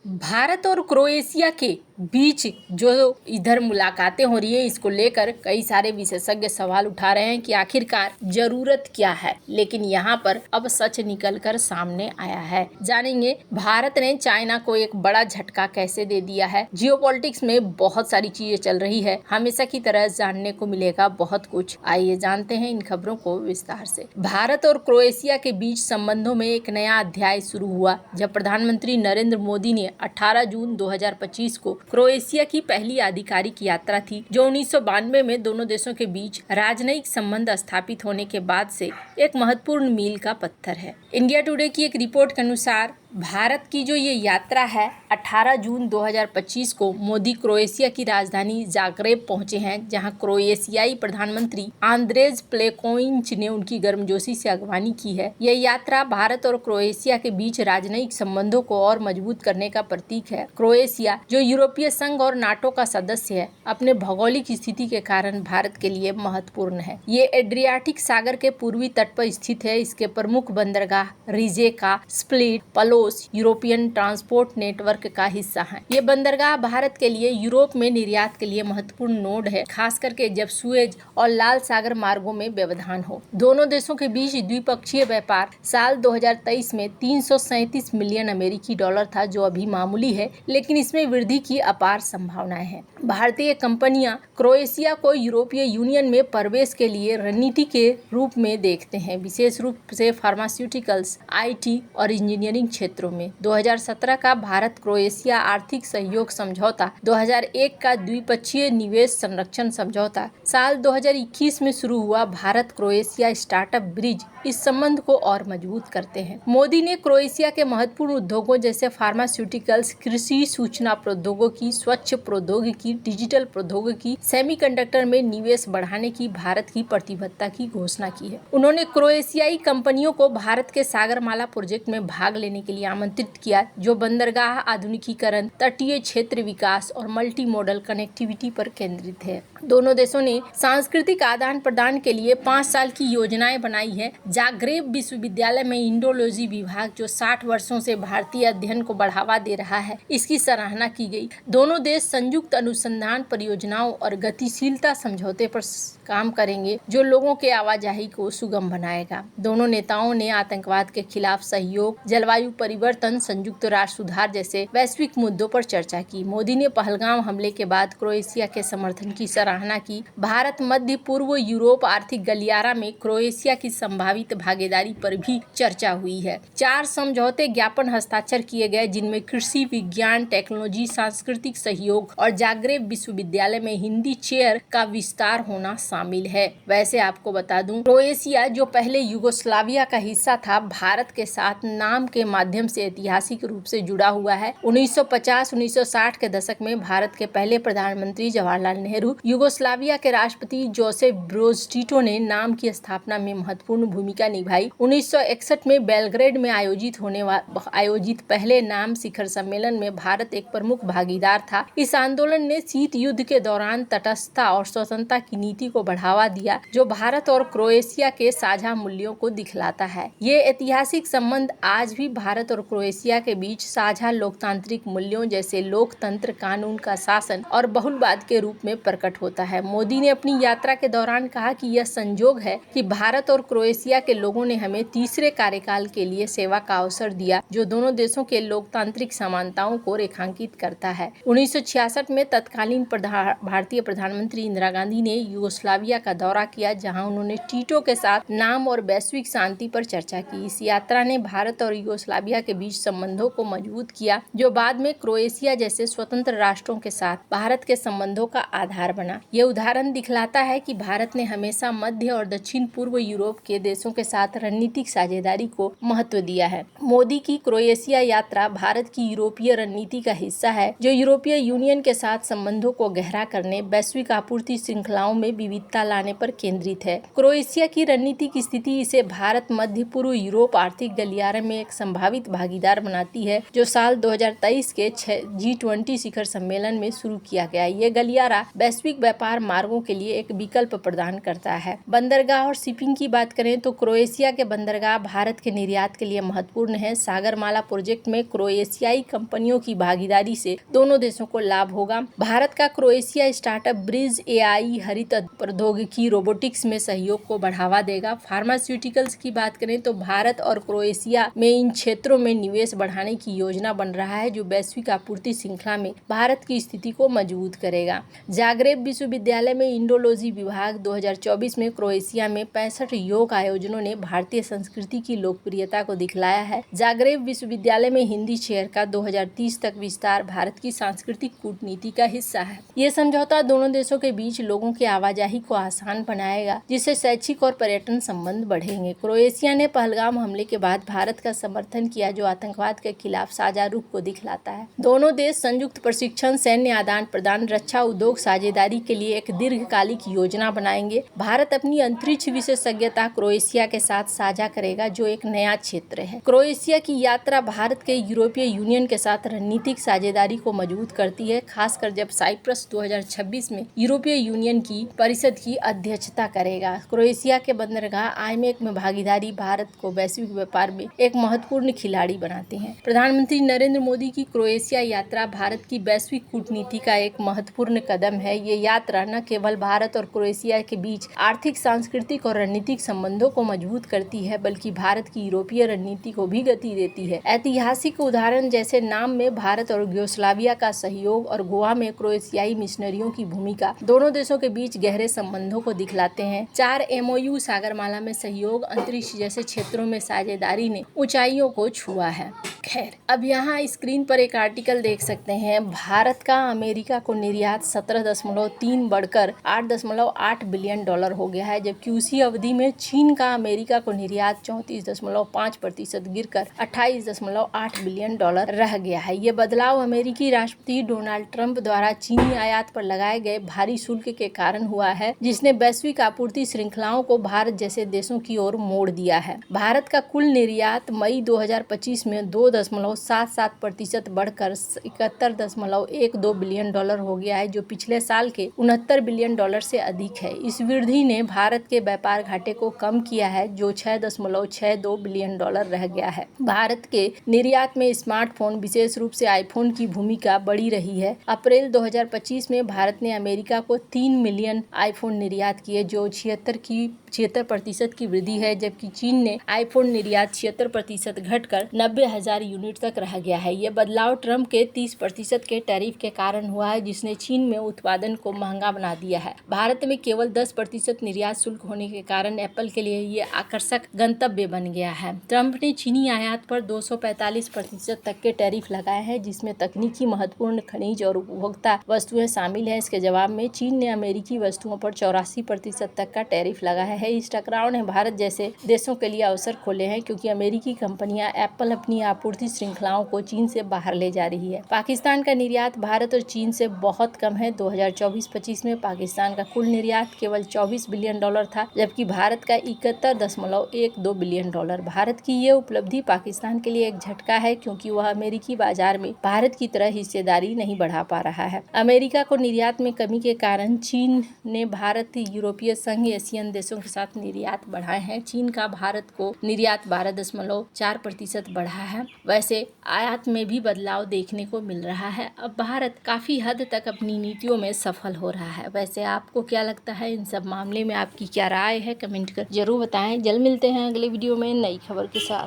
भारत और क्रोएशिया के बीच जो इधर मुलाकातें हो रही है, इसको लेकर कई सारे विशेषज्ञ सवाल उठा रहे हैं कि आखिरकार जरूरत क्या है। लेकिन यहाँ पर अब सच निकलकर सामने आया है। जानेंगे भारत ने चाइना को एक बड़ा झटका कैसे दे दिया है। जियोपॉलिटिक्स में बहुत सारी चीजें चल रही है, हमेशा की तरह जानने को मिलेगा बहुत कुछ। आइए जानते हैं इन खबरों को विस्तार से। भारत और क्रोएशिया के बीच संबंधों में एक नया अध्याय शुरू हुआ जब प्रधानमंत्री नरेंद्र मोदी ने 18 जून 2025 को क्रोएशिया की पहली आधिकारिक यात्रा थी, जो 1992 में दोनों देशों के बीच राजनयिक संबंध स्थापित होने के बाद से एक महत्वपूर्ण मील का पत्थर है। इंडिया टुडे की एक रिपोर्ट के अनुसार भारत की जो ये यात्रा है, 18 जून 2025 को मोदी क्रोएशिया की राजधानी जाग्रेब पहुंचे हैं, जहां क्रोएशियाई प्रधानमंत्री आंद्रेज प्लेकोविच ने उनकी गर्मजोशी से अगवानी की है। यह यात्रा भारत और क्रोएशिया के बीच राजनयिक संबंधों को और मजबूत करने का प्रतीक है। क्रोएशिया, जो यूरोपीय संघ और नाटो का सदस्य है, अपने भौगोलिक स्थिति के कारण भारत के लिए महत्वपूर्ण है। ये एड्रियाटिक सागर के पूर्वी तट पर स्थित है। इसके प्रमुख बंदरगाह रिजेका, स्प्लिट, पलो यूरोपियन ट्रांसपोर्ट नेटवर्क का हिस्सा है। ये बंदरगाह भारत के लिए यूरोप में निर्यात के लिए महत्वपूर्ण नोड है, खास करके जब सुएज और लाल सागर मार्गों में व्यवधान हो। दोनों देशों के बीच द्विपक्षीय व्यापार साल 2023 में 337 मिलियन अमेरिकी डॉलर था, जो अभी मामूली है, लेकिन इसमें वृद्धि की अपार संभावनाएं हैं। भारतीय कंपनियां क्रोएशिया को यूरोपीय यूनियन में प्रवेश के लिए रणनीति के रूप में देखते हैं, विशेष रूप से फार्मास्यूटिकल्स, IT और इंजीनियरिंग क्षेत्रों में। 2017 का भारत क्रोएशिया आर्थिक सहयोग समझौता, 2001 का द्विपक्षीय निवेश संरक्षण समझौता, साल 2021 में शुरू हुआ भारत क्रोएशिया स्टार्टअप ब्रिज इस संबंध को और मजबूत करते हैं। मोदी ने क्रोएशिया के महत्वपूर्ण उद्योगों जैसे फार्मास्यूटिकल्स, कृषि, सूचना प्रौद्योगिकी, स्वच्छ प्रौद्योगिकी, डिजिटल प्रौद्योगिकी, सेमीकंडक्टर में निवेश बढ़ाने की भारत की प्रतिबद्धता की घोषणा की है। उन्होंने क्रोएशियाई कंपनियों को भारत के सागरमाला प्रोजेक्ट में भाग लेने के लिए आमंत्रित किया, जो बंदरगाह आधुनिकीकरण, तटीय क्षेत्र विकास और मल्टी मॉडल कनेक्टिविटी पर केंद्रित है। दोनों देशों ने सांस्कृतिक आदान प्रदान के लिए 5 साल की योजनाएं बनाई है। जाग्रेब विश्वविद्यालय में इंडोलॉजी विभाग, जो 60 वर्षों से भारतीय अध्ययन को बढ़ावा दे रहा है, इसकी सराहना की गई। दोनों देश संयुक्त अनुसंधान परियोजनाओं और गतिशीलता समझौते पर काम करेंगे, जो लोगों के आवाजाही को सुगम बनाएगा। दोनों नेताओं ने आतंकवाद के खिलाफ सहयोग, जलवायु परिवर्तन, संयुक्त राष्ट्र सुधार जैसे वैश्विक मुद्दों पर चर्चा की। मोदी ने पहलगाम हमले के बाद क्रोएशिया के समर्थन की सराहना की। भारत मध्य पूर्व यूरोप आर्थिक गलियारा में क्रोएशिया की संभावित भागीदारी पर भी चर्चा हुई है। 4 समझौते ज्ञापन हस्ताक्षर किए गए, जिनमें कृषि, विज्ञान, टेक्नोलॉजी, सांस्कृतिक सहयोग और जाग्रेब विश्वविद्यालय में हिंदी चेयर का विस्तार होना शामिल है। वैसे आपको बता दूं, क्रोएशिया, जो पहले यूगोस्लाविया का हिस्सा था, भारत के साथ नाम के माध्यम से ऐतिहासिक रूप से जुड़ा हुआ है। 1950-1960 के दशक में भारत के पहले प्रधानमंत्री जवाहरलाल नेहरू, यूगोस्लाविया के राष्ट्रपति जोसेफ ब्रोज टिटो ने नाम की स्थापना में महत्वपूर्ण भूमिका निभाई। 1961 में बेलग्रेड में आयोजित पहले नाम शिखर सम्मेलन में भारत एक प्रमुख भागीदार था। इस आंदोलन ने शीत युद्ध के दौरान तटस्थता और स्वतंत्रता की नीति को बढ़ावा दिया, जो भारत और क्रोएशिया के साझा मूल्यों को दिखलाता है। ये ऐतिहासिक संबंध आज भी भारत और क्रोएशिया के बीच साझा लोकतांत्रिक मूल्यों जैसे लोकतंत्र, कानून का शासन और बहुलवाद के रूप में प्रकट होता है। मोदी ने अपनी यात्रा के दौरान कहा कि यह संयोग है कि भारत और क्रोएशिया के लोगों ने हमें तीसरे कार्यकाल के लिए सेवा का अवसर दिया, जो दोनों देशों के लोकतांत्रिक समानताओं को रेखांकित करता है। 1966 में तत्कालीन भारतीय प्रधानमंत्री इंदिरा गांधी ने यूगोस्लाविया का दौरा किया, जहां उन्होंने टिटो के साथ नाम और वैश्विक शांति पर चर्चा की। इस यात्रा ने भारत और यूगोस्लाविया के बीच संबंधों को मजबूत किया, जो बाद में क्रोएशिया जैसे स्वतंत्र राष्ट्रों के साथ भारत के संबंधों का आधार बना। यह उदाहरण दिखलाता है कि भारत ने हमेशा मध्य और दक्षिण पूर्व यूरोप के देशों के साथ रणनीतिक साझेदारी को महत्व दिया है। मोदी की क्रोएशिया यात्रा भारत की यूरोपीय रणनीति का हिस्सा है, जो यूरोपीय यूनियन के साथ संबंधों को गहरा करने, वैश्विक आपूर्ति श्रृंखलाओं में विविधता लाने पर केंद्रित है। क्रोएशिया की रणनीतिक स्थिति इसे भारत मध्य पूर्व यूरोप आर्थिक गलियारे में एक संभावित नियमित भागीदार बनाती है, जो साल 2023 के G20 शिखर सम्मेलन में शुरू किया गया। ये गलियारा वैश्विक व्यापार मार्गों के लिए एक विकल्प प्रदान करता है। बंदरगाह और शिपिंग की बात करें तो क्रोएशिया के बंदरगाह भारत के निर्यात के लिए महत्वपूर्ण है। सागरमाला प्रोजेक्ट में क्रोएशियाई कंपनियों की भागीदारी से दोनों देशों को लाभ होगा। भारत का क्रोएशिया स्टार्टअप ब्रिज AI, हरित प्रौद्योगिकी, रोबोटिक्स में सहयोग को बढ़ावा देगा। फार्मास्यूटिकल्स की बात करें तो भारत और क्रोएशिया में इन क्षेत्रों में निवेश बढ़ाने की योजना बन रहा है, जो वैश्विक आपूर्ति श्रृंखला में भारत की स्थिति को मजबूत करेगा। जाग्रेब विश्वविद्यालय में इंडोलॉजी विभाग 2024 में क्रोएशिया में 65 योग आयोजनों ने भारतीय संस्कृति की लोकप्रियता को दिखलाया है। जाग्रेब विश्वविद्यालय में हिंदी शेयर का 2030 तक विस्तार भारत की सांस्कृतिक कूटनीति का हिस्सा है। ये समझौता दोनों देशों के बीच लोगों की आवाजाही को आसान बनाएगा, जिससे शैक्षिक और पर्यटन संबंध बढ़ेंगे। क्रोएशिया ने पहलगाम हमले के बाद भारत का समर्थन किया, जो आतंकवाद के खिलाफ साझा रुख को दिखलाता है। दोनों देश संयुक्त प्रशिक्षण, सैन्य आदान प्रदान, रक्षा उद्योग साझेदारी के लिए एक दीर्घकालिक योजना बनाएंगे। भारत अपनी अंतरिक्ष विशेषज्ञता क्रोएशिया के साथ साझा करेगा, जो एक नया क्षेत्र है। क्रोएशिया की यात्रा भारत के यूरोपीय यूनियन के साथ रणनीतिक साझेदारी को मजबूत करती है, खासकर जब साइप्रस 2026 में यूरोपीय यूनियन की परिषद की अध्यक्षता करेगा। क्रोएशिया के बंदरगाह IMEC में भागीदारी भारत को वैश्विक व्यापार में एक महत्वपूर्ण खिलाड़ी बनाते हैं। प्रधानमंत्री नरेंद्र मोदी की क्रोएशिया यात्रा भारत की वैश्विक कूटनीति का एक महत्वपूर्ण कदम है। ये यात्रा न केवल भारत और क्रोएशिया के बीच आर्थिक, सांस्कृतिक और रणनीतिक संबंधों को मजबूत करती है, बल्कि भारत की यूरोपीय रणनीति को भी गति देती है। ऐतिहासिक उदाहरण जैसे नाम में भारत और यूगोस्लाविया का सहयोग और गोवा में क्रोएशियाई मिशनरियों की भूमिका दोनों देशों के बीच गहरे संबंधों को दिखलाते हैं। 4 MOU, सागरमाला में सहयोग, अंतरिक्ष जैसे क्षेत्रों में साझेदारी ने ऊंचाइयों को छुआ है। खैर, अब यहाँ स्क्रीन पर एक आर्टिकल देख सकते हैं। भारत का अमेरिका को निर्यात 17.3 बढ़कर $8.8 बिलियन हो गया है, जबकि उसी अवधि में चीन का अमेरिका को निर्यात 34.5% गिरकर $28.8 बिलियन रह गया है। ये बदलाव अमेरिकी राष्ट्रपति डोनाल्ड ट्रंप द्वारा चीनी आयात पर लगाए गए भारी शुल्क के कारण हुआ है, जिसने वैश्विक आपूर्ति श्रृंखलाओं को भारत जैसे देशों की ओर मोड़ दिया है। भारत का कुल निर्यात मई 2025 में 2.77% बढ़कर $71.12 बिलियन हो गया है, जो पिछले साल के $69 बिलियन से अधिक है। इस वृद्धि ने भारत के व्यापार घाटे को कम किया है, जो $6.62 बिलियन रह गया है। भारत के निर्यात में स्मार्टफोन, विशेष रूप से आईफोन की भूमिका बढ़ी रही है। अप्रैल 2025 में भारत ने अमेरिका को 3 मिलियन आईफोन निर्यात किए, जो 76% की वृद्धि है, जबकि चीन ने आईफोन निर्यात 76% घटकर 90,000 यूनिट तक रह गया है। ये बदलाव ट्रंप के 30% के टैरिफ के कारण हुआ है, जिसने चीन में उत्पादन को महंगा बना दिया है। भारत में केवल 10% निर्यात शुल्क होने के कारण एप्पल के लिए ये आकर्षक गंतव्य बन गया है। ट्रंप ने चीनी आयात पर 245% तक के टैरिफ लगाए हैं, जिसमें तकनीकी, महत्वपूर्ण खनिज और उपभोक्ता वस्तुएं शामिल हैं। इसके जवाब में चीन ने अमेरिकी वस्तुओं पर 84% तक का टैरिफ लगाया है। इस टकराव ने भारत जैसे देशों के लिए अवसर खोले हैं, क्योंकि अमेरिकी कंपनियां एप्पल अपनी आपूर्ति श्रृंखलाओं को चीन से बाहर ले जा रही है। पाकिस्तान का निर्यात भारत और चीन से बहुत कम है। 2024-25 में पाकिस्तान का कुल निर्यात केवल $24 बिलियन था, जबकि भारत का $71.12 बिलियन। भारत की ये उपलब्धि पाकिस्तान के लिए एक झटका है, क्योंकि वह अमेरिकी बाजार में भारत की तरह हिस्सेदारी नहीं बढ़ा पा रहा है। अमेरिका को निर्यात में कमी के कारण चीन ने भारत, यूरोपीय संघ, एशियन देशों के साथ निर्यात बढ़ाए हैं। चीन का भारत को निर्यात 12.4% बढ़ा है। वैसे आयात में भी बदलाव देखने को मिल रहा है। अब भारत काफी हद तक अपनी नीतियों में सफल हो रहा है। वैसे आपको क्या लगता है, इन सब मामले में आपकी क्या राय है? कमेंट कर जरूर बताएं। जल्द मिलते हैं अगले वीडियो में नई खबर के साथ।